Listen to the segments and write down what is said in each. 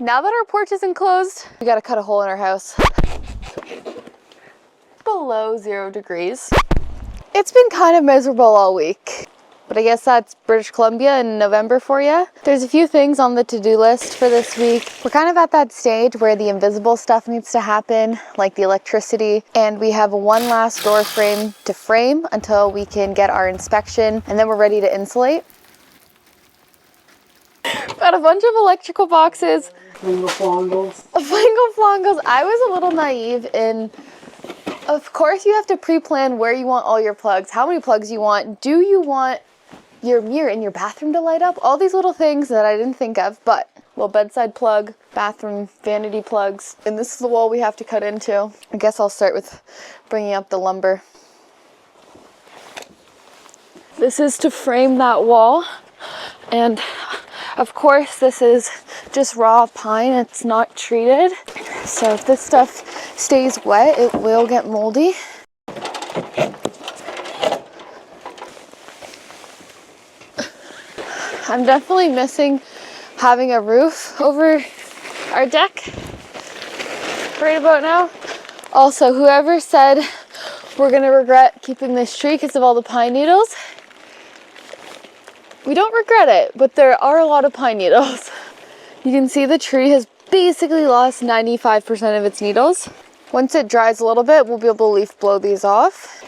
Now that our porch is enclosed, we gotta cut a hole in our house. Below 0 degrees. It's been kind of miserable all week, but I guess that's British Columbia in November for you. There's a few things on the to-do list for this week. We're kind of at that stage where the invisible stuff needs to happen, like the electricity, and we have one last door frame to frame until we can get our inspection, and then we're ready to insulate. Got a bunch of electrical boxes. Flingle flongles. I was a little naive in, of course you have to pre-plan where you want all your plugs, how many plugs you want, do you want your mirror in your bathroom to light up? All these little things that I didn't think of, but little bedside plug, bathroom vanity plugs, and this is the wall we have to cut into. I guess I'll start with bringing up the lumber. This is to frame that wall, and of course this is just raw pine, it's not treated. So if this stuff stays wet, it will get moldy. I'm definitely missing having a roof over our deck right about now. Also, whoever said we're gonna regret keeping this tree because of all the pine needles, we don't regret it, but there are a lot of pine needles. You can see the tree has basically lost 95% of its needles. Once it dries a little bit, we'll be able to leaf blow these off.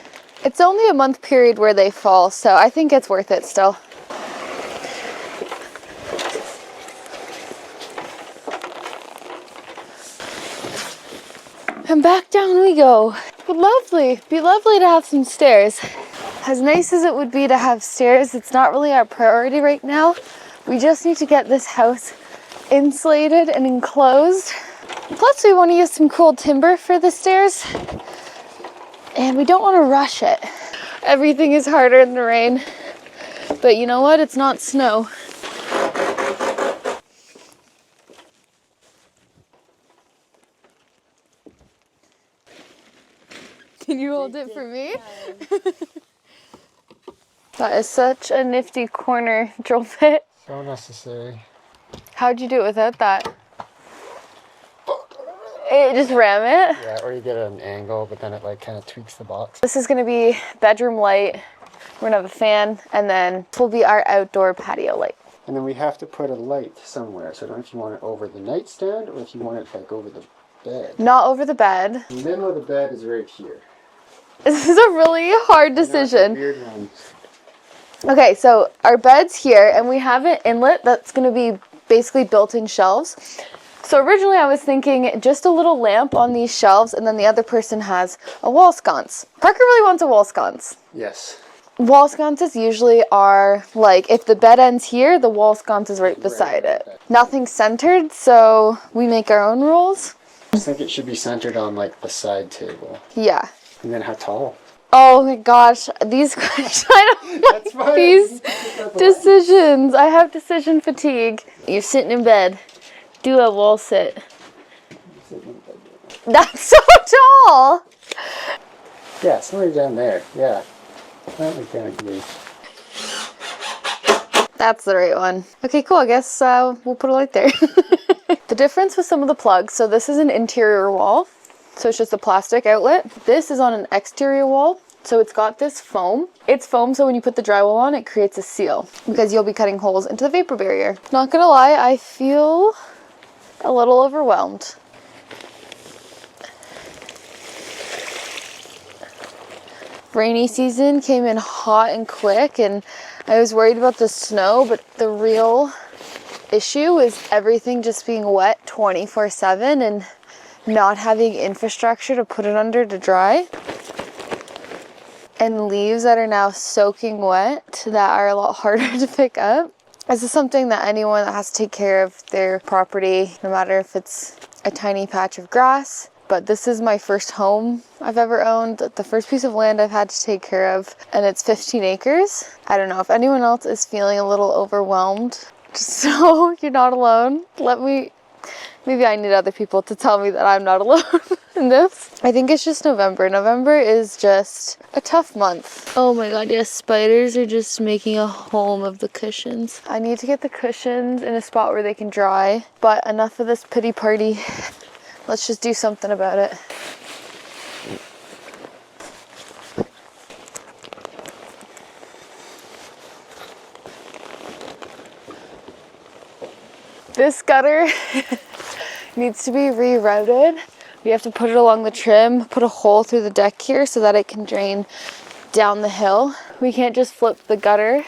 It's only a month period where they fall, so I think it's worth it still. And back down we go. But be lovely to have some stairs. As nice as it would be to have stairs, it's not really our priority right now. We just need to get this house insulated and enclosed. Plus we want to use some cool timber for the stairs. And we don't want to rush it. Everything is harder in the rain. But you know what? It's not snow. Can you hold it for me? That is such a nifty corner drill bit. So necessary. How'd you do it without that? It just ram it? Yeah, or you get an angle, but then it like kind of tweaks the box. This is gonna be bedroom light. We're gonna have a fan, and then this will be our outdoor patio light. And then we have to put a light somewhere. So I don't know if you want it over the nightstand or if you want it like over the bed. Not over the bed. The middle of the bed is right here. This is a really hard decision. Weird one. Okay, so our bed's here, and we have an inlet that's gonna be basically built-in shelves. So originally I was thinking just a little lamp on these shelves, and then the other person has a wall sconce. Parker really wants a wall sconce. Yes. Wall sconces usually are like, if the bed ends here, the wall sconce is right beside it. Nothing centered, so we make our own rules. I think it should be centered on like the side table. Yeah. And then how tall? Oh my gosh, these questions, I don't like these decisions. I have decision fatigue. You're sitting in bed. Do a wall sit. That's so tall! Yeah, somewhere down there. Yeah. That was kind of good. That's the right one. Okay, cool. I guess we'll put a light there. The difference with some of the plugs, so this is an interior wall. So it's just a plastic outlet. This is on an exterior wall. So it's got this foam. It's foam, so when you put the drywall on, it creates a seal because you'll be cutting holes into the vapor barrier. Not gonna lie, I feel a little overwhelmed. Rainy season came in hot and quick, and I was worried about the snow, but the real issue is everything just being wet 24/7 and not having infrastructure to put it under to dry. And leaves that are now soaking wet that are a lot harder to pick up. This is something that anyone that has to take care of their property, no matter if it's a tiny patch of grass, but this is my first home I've ever owned, the first piece of land I've had to take care of, and it's 15 acres. I don't know if anyone else is feeling a little overwhelmed, just so you're not alone. Let me Maybe I need other people to tell me that I'm not alone in this. I think it's just November. November is just a tough month. Oh my god, yes, spiders are just making a home of the cushions. I need to get the cushions in a spot where they can dry, but enough of this pity party. Let's just do something about it. This gutter needs to be rerouted. We have to put it along the trim, put a hole through the deck here so that it can drain down the hill. We can't just flip the gutter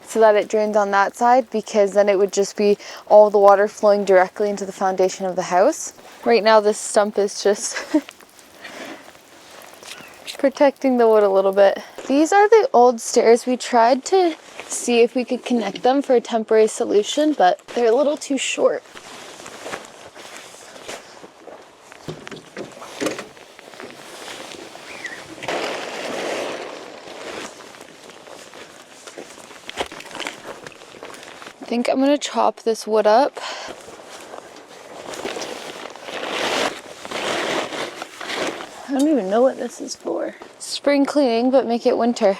so that it drains on that side, because then it would just be all the water flowing directly into the foundation of the house. Right now this stump is just protecting the wood a little bit. These are the old stairs. We tried to see if we could connect them for a temporary solution, but they're a little too short. I think I'm gonna chop this wood up. I don't even know what this is for. Spring cleaning, but make it winter.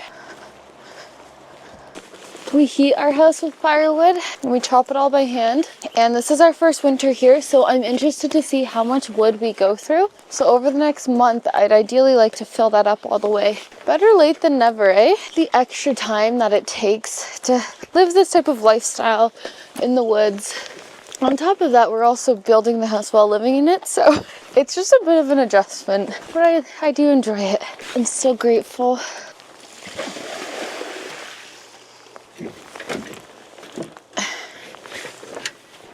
We heat our house with firewood and we chop it all by hand. And this is our first winter here, so I'm interested to see how much wood we go through. So over the next month, I'd ideally like to fill that up all the way. Better late than never, eh? The extra time that it takes to live this type of lifestyle in the woods. On top of that, we're also building the house while living in it, so it's just a bit of an adjustment. But I do enjoy it. I'm still grateful.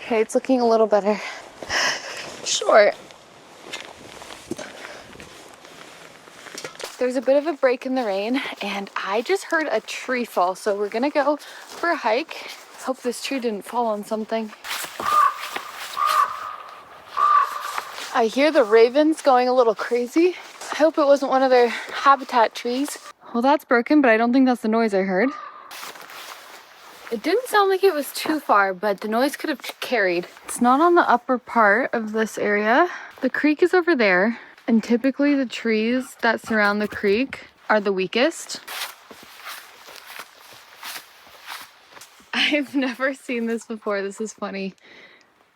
Okay, it's looking a little better. Sure. There's a bit of a break in the rain, and I just heard a tree fall, so we're gonna go for a hike. Hope this tree didn't fall on something. I hear the ravens going a little crazy. I hope it wasn't one of their habitat trees. Well, that's broken, but I don't think that's the noise I heard. It didn't sound like it was too far, but the noise could have carried. It's not on the upper part of this area. The creek is over there, and typically the trees that surround the creek are the weakest. I've never seen this before. This is funny.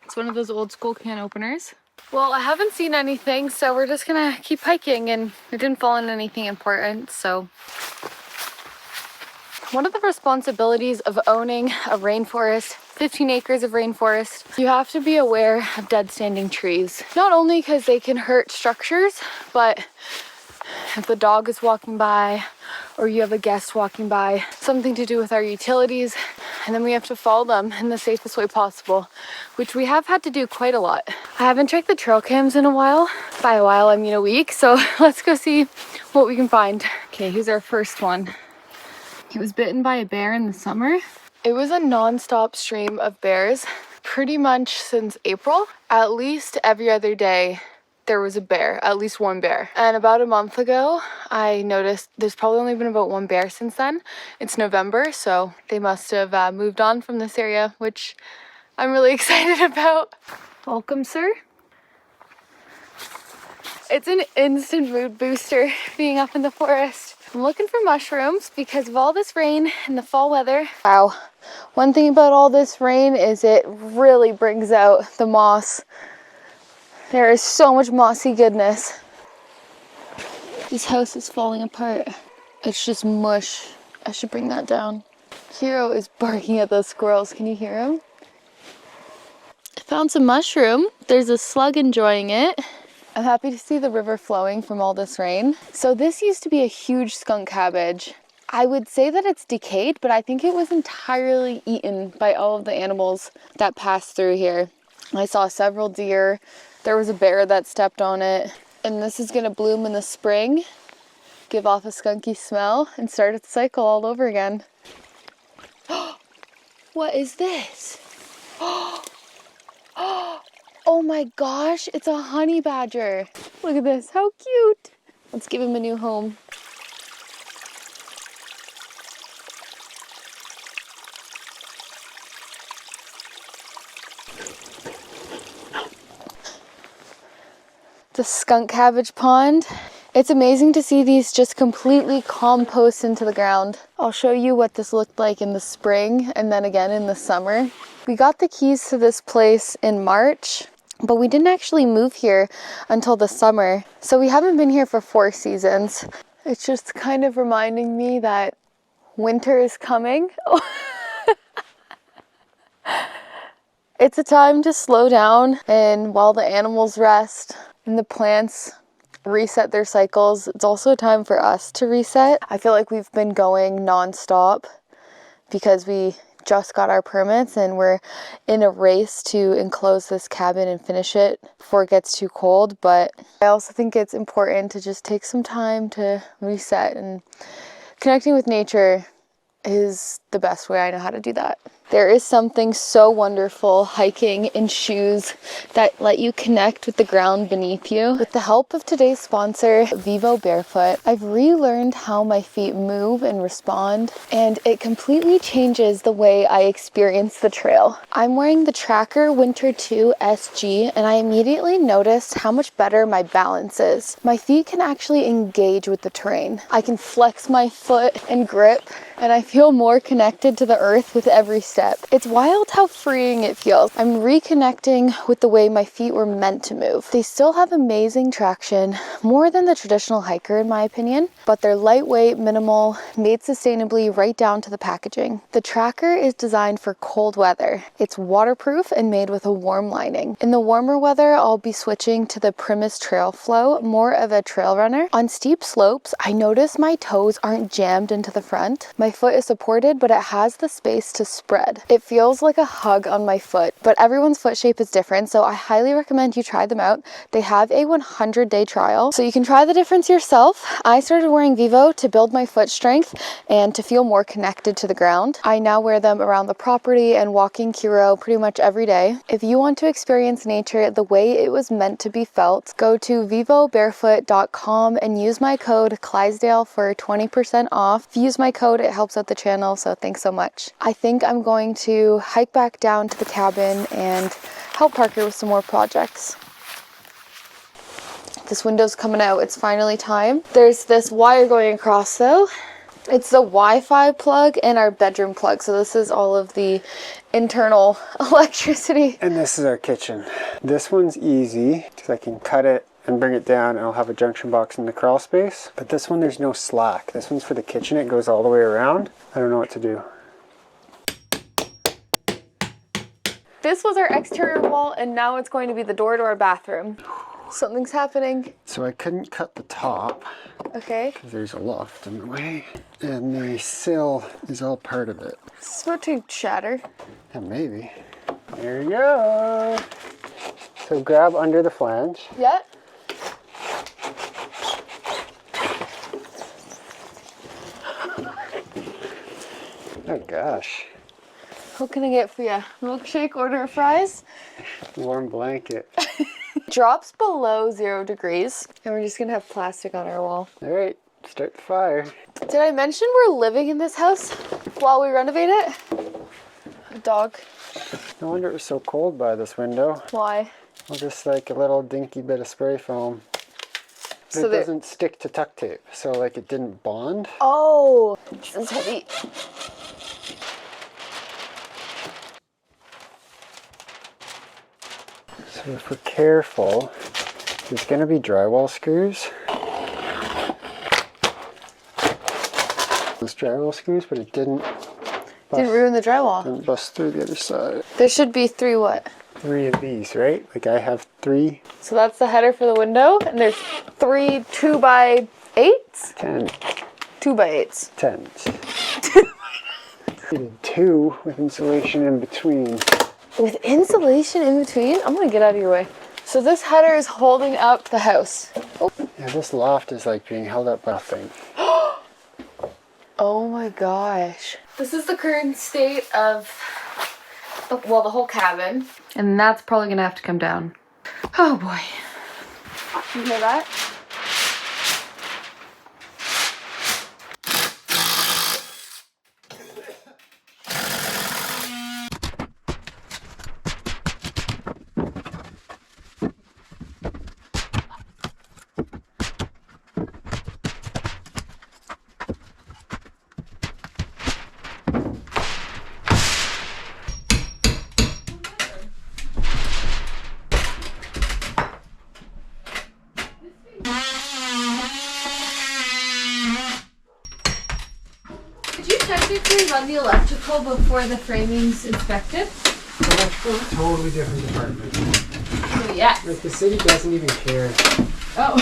It's one of those old school can openers. Well, I haven't seen anything, so we're just gonna keep hiking, and it didn't fall in anything important, so. One of the responsibilities of owning a rainforest, 15 acres of rainforest, you have to be aware of dead standing trees. Not only because they can hurt structures, but if the dog is walking by or you have a guest walking by, something to do with our utilities, and then we have to follow them in the safest way possible, which we have had to do quite a lot. I haven't checked the trail cams in a while. By a while, I mean a week, so let's go see what we can find. Okay, here's our first one. He was bitten by a bear in the summer. It was a non-stop stream of bears pretty much since April. At least every other day there was a bear, at least one bear. And about a month ago, I noticed there's probably only been about one bear since then. It's November, so they must have moved on from this area, which I'm really excited about. Welcome, sir. It's an instant mood booster being up in the forest. I'm looking for mushrooms because of all this rain and the fall weather. Wow. One thing about all this rain is it really brings out the moss. There is so much mossy goodness. This house is falling apart. It's just mush. I should bring that down. Hero is barking at those squirrels. Can you hear him? I found some mushroom. There's a slug enjoying it. I'm happy to see the river flowing from all this rain. So this used to be a huge skunk cabbage. I would say that it's decayed, but I think it was entirely eaten by all of the animals that passed through here. I saw several deer. There was a bear that stepped on it. And this is gonna bloom in the spring, give off a skunky smell, and start its cycle all over again. What is this? Oh my gosh, it's a honey badger. Look at this, how cute. Let's give him a new home. the skunk cabbage pond. It's amazing to see these just completely compost into the ground. I'll show you what this looked like in the spring and then again in the summer. We got the keys to this place in March, but we didn't actually move here until the summer. So we haven't been here for 4 seasons. It's just kind of reminding me that winter is coming. It's a time to slow down, and while the animals rest and the plants reset their cycles, it's also a time for us to reset. I feel like we've been going non-stop because we just got our permits and we're in a race to enclose this cabin and finish it before it gets too cold. But I also think it's important to just take some time to reset, and connecting with nature is the best way I know how to do that. There is something so wonderful hiking in shoes that let you connect with the ground beneath you. With the help of today's sponsor, Vivo Barefoot, I've relearned how my feet move and respond, and it completely changes the way I experience the trail. I'm wearing the Tracker Winter 2 SG, and I immediately noticed how much better my balance is. My feet can actually engage with the terrain. I can flex my foot and grip, and I feel more connected to the earth with every step. It's wild how freeing it feels. I'm reconnecting with the way my feet were meant to move. They still have amazing traction, more than the traditional hiker in my opinion, but they're lightweight, minimal, made sustainably right down to the packaging. The Tracker is designed for cold weather. It's waterproof and made with a warm lining. In the warmer weather, I'll be switching to the Primus Trail Flow, more of a trail runner. On steep slopes, I notice my toes aren't jammed into the front. My foot is supported, but it has the space to spread. It feels like a hug on my foot, but everyone's foot shape is different, so I highly recommend you try them out. They have a 100-day trial, so you can try the difference yourself. I started wearing Vivo to build my foot strength and to feel more connected to the ground. I now wear them around the property and walking Kiro pretty much every day. If you want to experience nature the way it was meant to be felt, go to vivobarefoot.com and use my code Clydesdale for 20% off. If you use my code, it helps out the channel, so thanks so much. I think I'm going to hike back down to the cabin and help Parker with some more projects. This window's coming out. It's finally time. There's this wire going across though. It's the Wi-Fi plug and our bedroom plug. So this is all of the internal electricity. And this is our kitchen. This one's easy because I can cut it and bring it down, and I'll have a junction box in the crawl space. But this one, there's no slack. This one's for the kitchen. It goes all the way around. I don't know what to do. This was our exterior wall, and now it's going to be the door to our bathroom. Something's happening. So I couldn't cut the top. Okay. Because there's a loft in the way. And the sill is all part of it. It's about to shatter. Yeah, maybe. There you go. So grab under the flange. Yeah. Oh gosh. What can I get for you? Milkshake, order of fries? Warm blanket. Drops below 0 degrees, and we're just gonna have plastic on our wall. All right, start the fire. Did I mention we're living in this house while we renovate it? A dog. No wonder it was so cold by this window. Why? Well, just like a little dinky bit of spray foam. But So it doesn't stick to tuck tape, so like it didn't bond. Oh, this is heavy. So if we're careful, there's going to be drywall screws. Those drywall screws, but it didn't Didn't ruin the drywall. Didn't bust through the other side. There should be 3 what? 3 of these, right? Like I have 3. So that's the header for the window, and there's 3 2x8s? 10. 2x8s. 10s. Needed 2 with insulation in between. With insulation in between? I'm gonna get out of your way. So this header is holding up the house. Oh, Yeah, this loft is like being held up by nothing. oh my gosh. This is the current state of, the whole cabin. And that's probably gonna have to come down. Oh boy. You hear that? done the electrical before the framing's inspected? Electrical, totally different department. Oh, yes. Like the city doesn't even care. Oh.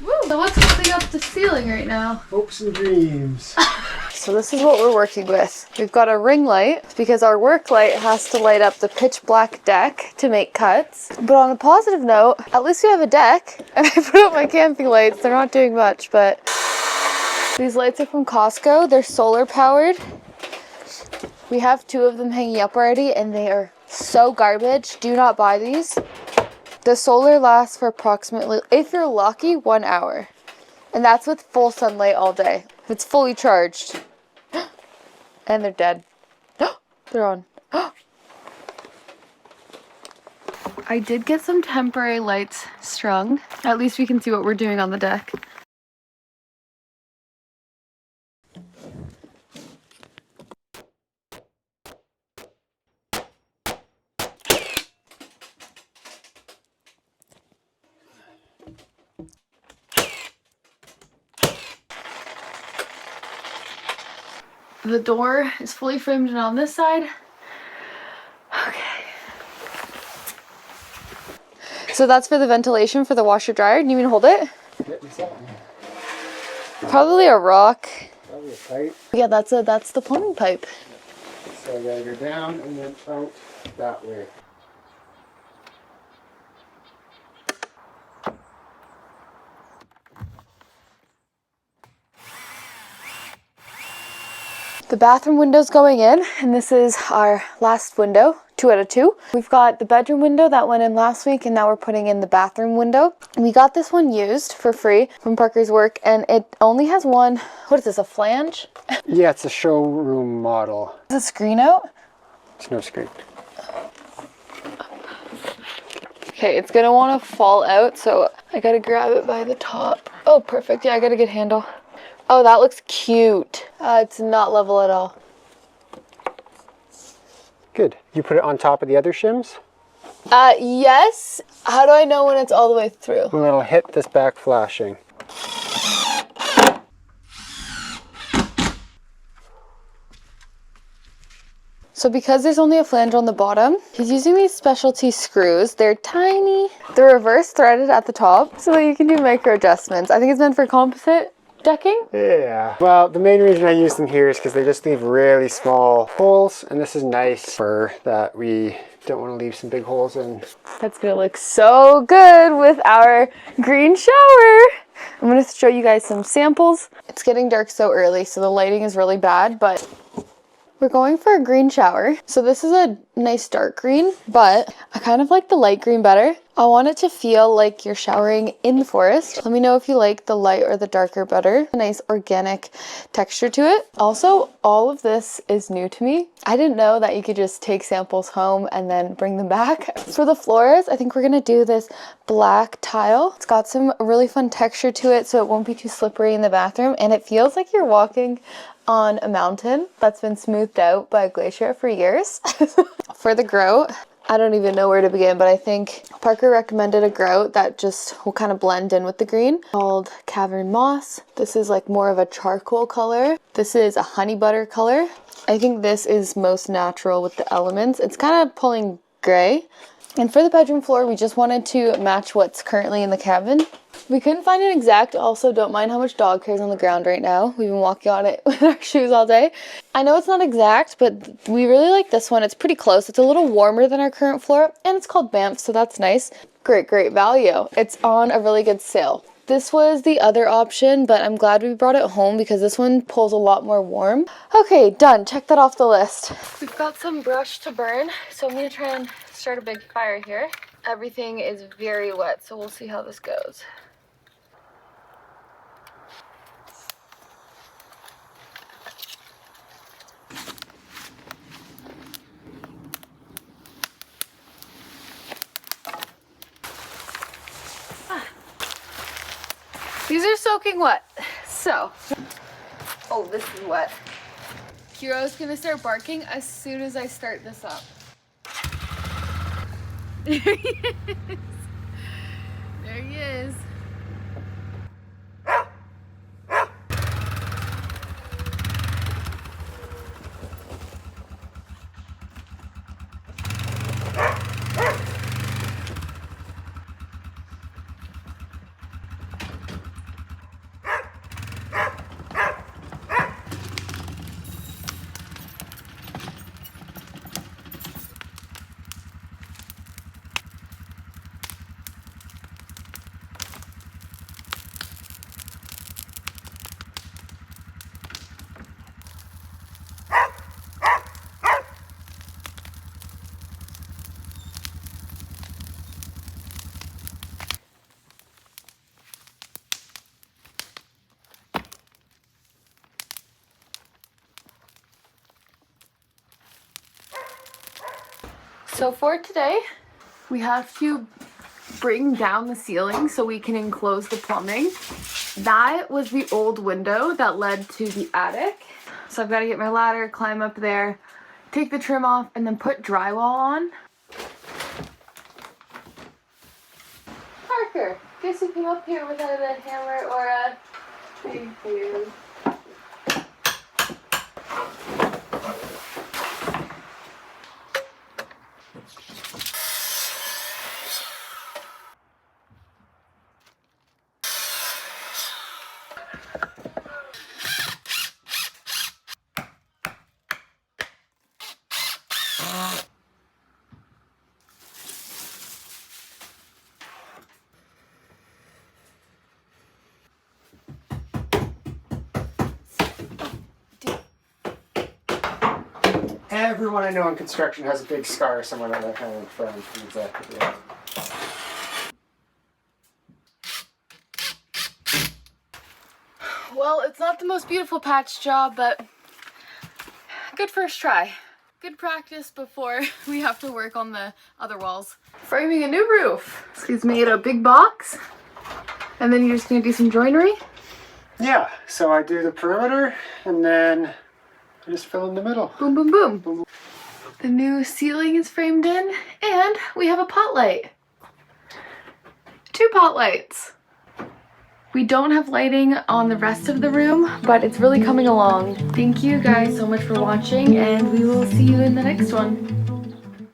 Woo. So what's holding up the ceiling right now? Hopes and dreams. So this is what we're working with. We've got a ring light because our work light has to light up the pitch black deck to make cuts. But on a positive note, at least we have a deck. And I put up my camping lights. They're not doing much, but these lights are from Costco. They're solar powered. We have 2 of them hanging up already and they are so garbage. Do not buy these. The solar lasts for approximately, if you're lucky, 1 hour. And that's with full sunlight all day. If it's fully charged. And they're dead. They're on. I did get some temporary lights strung. At least we can see what we're doing on the deck. The door is fully framed and on this side. Okay. So that's for the ventilation for the washer dryer. Do you mean to hold it? Probably a rock. Probably a pipe. Yeah, that's the plumbing pipe. So I gotta go down and then out that way. The bathroom window's going in, and this is our last window, 2 out of 2. We've got the bedroom window that went in last week, and now we're putting in the bathroom window. We got this one used for free from Parker's work, and it only has one, what is this, a flange? Yeah, it's a showroom model. Is the screen out? There's no screen. Okay, it's gonna wanna fall out, so I gotta grab it by the top. Oh, perfect, yeah, I got a good handle. Oh, that looks cute. It's not level at all. Good. You put it on top of the other shims? Yes. How do I know when it's all the way through? Well, it'll hit this back flashing. So because there's only a flange on the bottom, he's using these specialty screws. They're tiny. They're reverse threaded at the top so that you can do micro adjustments. I think it's meant for composite decking. Yeah. Well, the main reason I use them here is because they just leave really small holes, and this is nice for that we don't want to leave some big holes in. That's gonna look so good with our green shower. I'm gonna show you guys some samples. It's getting dark so early, so the lighting is really bad, but we're going for a green shower. So this is a nice dark green, but I kind of like the light green better. I want it to feel like you're showering in the forest. Let me know if you like the light or the darker better. A nice organic texture to it. Also, all of this is new to me. I didn't know that you could just take samples home and then bring them back. For the floors, I think we're gonna do this black tile. It's got some really fun texture to it, so it won't be too slippery in the bathroom, and it feels like you're walking on a mountain that's been smoothed out by a glacier for years. For the grout, I don't even know where to begin, but I think Parker recommended a grout that just will kind of blend in with the green called Cavern Moss. This is like more of a charcoal color. This is a honey butter color. I think this is most natural with the elements. It's kind of pulling gray. And for the bedroom floor, we just wanted to match what's currently in the cabin. We couldn't find an exact. Also, don't mind how much dog hair is on the ground right now. We've been walking on it with our shoes all day. I know it's not exact, but we really like this one. It's pretty close. It's a little warmer than our current floor, and it's called Banff, so that's nice. Great value. It's on a really good sale. This was the other option, but I'm glad we brought it home because this one pulls a lot more warm. Okay, done. Check that off the list. We've got some brush to burn, so I'm gonna try and start a big fire here. Everything is very wet, so we'll see how this goes. These are soaking wet, so. Oh, this is wet. Hero's gonna start barking as soon as I start this up. There he is. There he is. So for today, we have to bring down the ceiling so we can enclose the plumbing. That was the old window that led to the attic. So I've got to get my ladder, climb up there, take the trim off, and then put drywall on. Parker, guess you came up here without a hammer or a... Thank you. Everyone I know in construction has a big scar somewhere on their hand from exactly. Yeah. Well, it's not the most beautiful patch job, but good first try. Good practice before we have to work on the other walls. Framing a new roof. He's made a big box, and then you're just gonna do some joinery? Yeah, so I do the perimeter, and then I just fill in the middle. Boom, boom, boom. Boom. The new ceiling is framed in, and we have a pot light. 2 pot lights. We don't have lighting on the rest of the room, but it's really coming along. Thank you guys so much for watching, and we will see you in the next one.